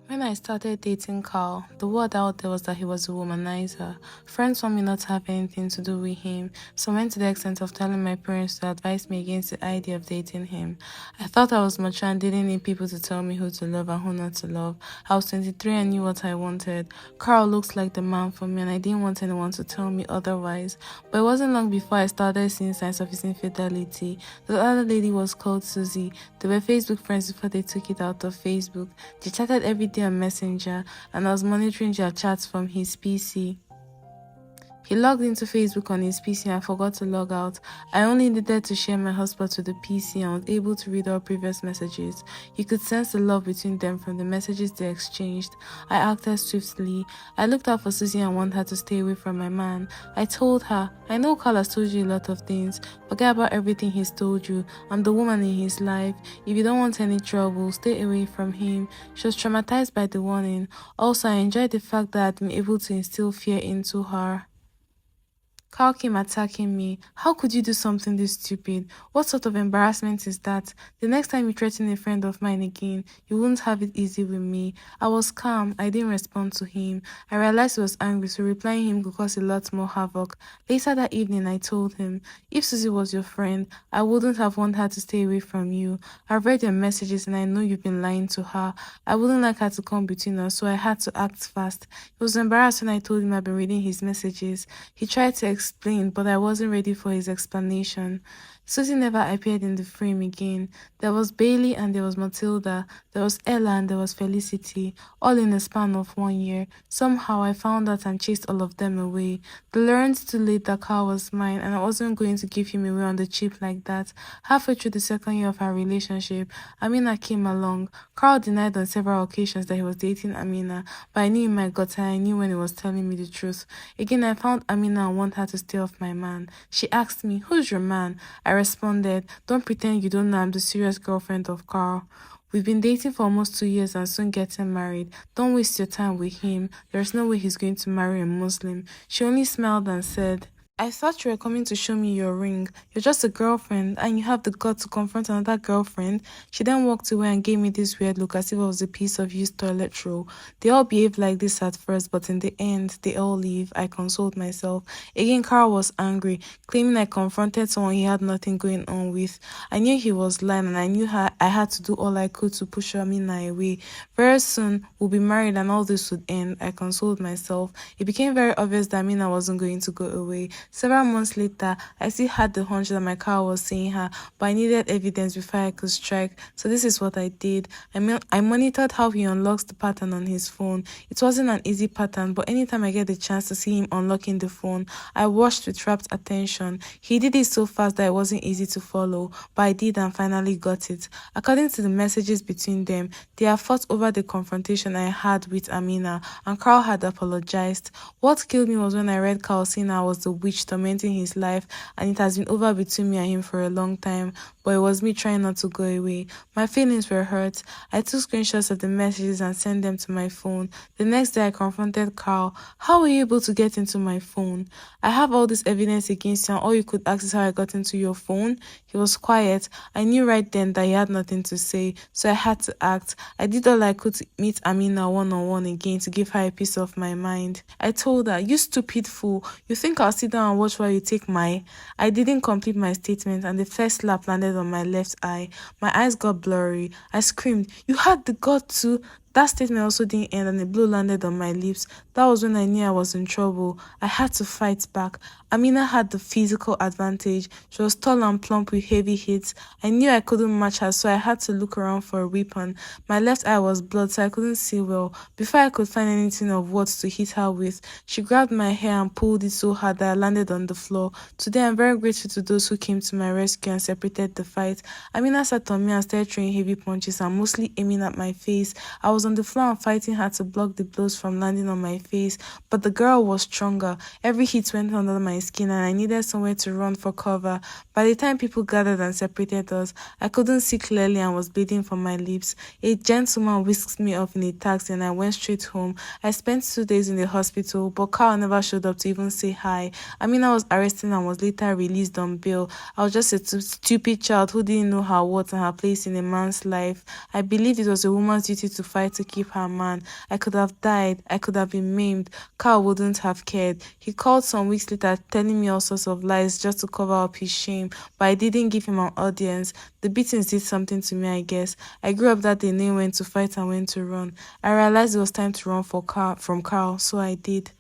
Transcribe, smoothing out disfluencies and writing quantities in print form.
When I started dating Carl, the word out there was that he was a womanizer. Friends told me not to have anything to do with him, so I went to the extent of telling my parents to advise me against the idea of dating him. I thought I was mature and didn't need people to tell me who to love and who not to love. I was 23 and knew what I wanted. Carl looks like the man for me and I didn't want anyone to tell me otherwise. But it wasn't long before I started seeing signs of his infidelity. The other lady was called Susie. They were Facebook friends before they took it out of Facebook. They chatted every day on Messenger, and I was monitoring their chats from his PC. He logged into Facebook on his PC and forgot to log out. I only needed to share my hotspot to the PC and was able to read all previous messages. You could sense the love between them from the messages they exchanged. I acted swiftly. I looked out for Susie and wanted her to stay away from my man. I told her, I know Carl has told you a lot of things. Forget about everything he's told you. I'm the woman in his life. If you don't want any trouble, stay away from him. She was traumatized by the warning. Also, I enjoyed the fact that I'd been able to instill fear into her. Carl came attacking me. How could you do something this stupid? What sort of embarrassment is that? The next time you threaten a friend of mine again, you won't have it easy with me. I was calm. I didn't respond to him. I realized he was angry, so replying him could cause a lot more havoc. Later that evening, I told him, if Susie was your friend, I wouldn't have wanted her to stay away from you. I've read your messages and I know you've been lying to her. I wouldn't like her to come between us, so I had to act fast. He was embarrassed when I told him I'd been reading his messages. He tried to explain, but I wasn't ready for his explanation. Susie never appeared in the frame again. There was Bailey and there was Matilda. There was Ella and there was Felicity, all in a span of 1 year. Somehow I found out and chased all of them away. They learned too late that Carl was mine and I wasn't going to give him away on the cheap like that. Halfway through the second year of our relationship, Amina came along. Carl denied on several occasions that he was dating Amina, but I knew in my gut and I knew when he was telling me the truth. Again, I found Amina and wanted her to stay off my man. She asked me, who's your man? I responded, don't pretend you don't know I'm the serious girlfriend of Carl. We've been dating for almost 2 years and soon getting married. Don't waste your time with him. There's no way he's going to marry a Muslim. She only smiled and said, I thought you were coming to show me your ring. You're just a girlfriend and you have the guts to confront another girlfriend. She then walked away and gave me this weird look as if it was a piece of used toilet roll. They all behaved like this at first, but in the end, they all leave. I consoled myself. Again, Carl was angry, claiming I confronted someone he had nothing going on with. I knew he was lying and I knew I had to do all I could to push Amina away. Very soon, we'll be married and all this would end. I consoled myself. It became very obvious that Amina wasn't going to go away. Several months later, I still had the hunch that my car was seeing her, but I needed evidence before I could strike. So this is what I did. I monitored how he unlocks the pattern on his phone. It wasn't an easy pattern, but anytime I get the chance to see him unlocking the phone, I watched with rapt attention. He did it so fast that it wasn't easy to follow, but I did and finally got it. According to the messages between them, they had fought over the confrontation I had with Amina, and Carl had apologized. What killed me was when I read Carl saying I was the witch tormenting his life, and it has been over between me and him for a long time, but it was me trying not to go away. My feelings were hurt. I took screenshots of the messages and sent them to my phone. The next day I confronted Carl. How were you able to get into my phone? I have all this evidence against you and all you could ask is how I got into your phone. He was quiet. I knew right then that he had nothing to say, so I had to act. I did all I could to meet Amina one-on-one again to give her a piece of my mind. I told her, you stupid fool, you think I'll sit down and watch while you take my... I didn't complete my statement and the first slap landed on my left eye. My eyes got blurry. I screamed, you had the guts to... That statement also didn't end and a blow landed on my lips. That was when I knew I was in trouble. I had to fight back. Amina had the physical advantage. She was tall and plump with heavy hits. I knew I couldn't match her, so I had to look around for a weapon. My left eye was blood, so I couldn't see well. Before I could find anything of words to hit her with, she grabbed my hair and pulled it so hard that I landed on the floor. Today, I'm very grateful to those who came to my rescue and separated the fight. Amina sat on me and started throwing heavy punches and mostly aiming at my face. I was on the floor and fighting hard to block the blows from landing on my face, but the girl was stronger. Every hit went under my skin and I needed somewhere to run for cover. By the time people gathered and separated us, I couldn't see clearly and was bleeding from my lips. A gentleman whisked me off in a taxi and I went straight home. I spent 2 days in the hospital, but Carl never showed up to even say hi. Amina was arrested and was later released on bail. I was just a stupid child who didn't know her worth and her place in a man's life. I believed it was a woman's duty to fight to keep her man. I could have died. I could have been maimed. Carl wouldn't have cared. He called some weeks later telling me all sorts of lies just to cover up his shame, but I didn't give him an audience. The beatings did something to me, I guess. I grew up that day knowing when to fight and when to run. I realized it was time to run from Carl, so I did.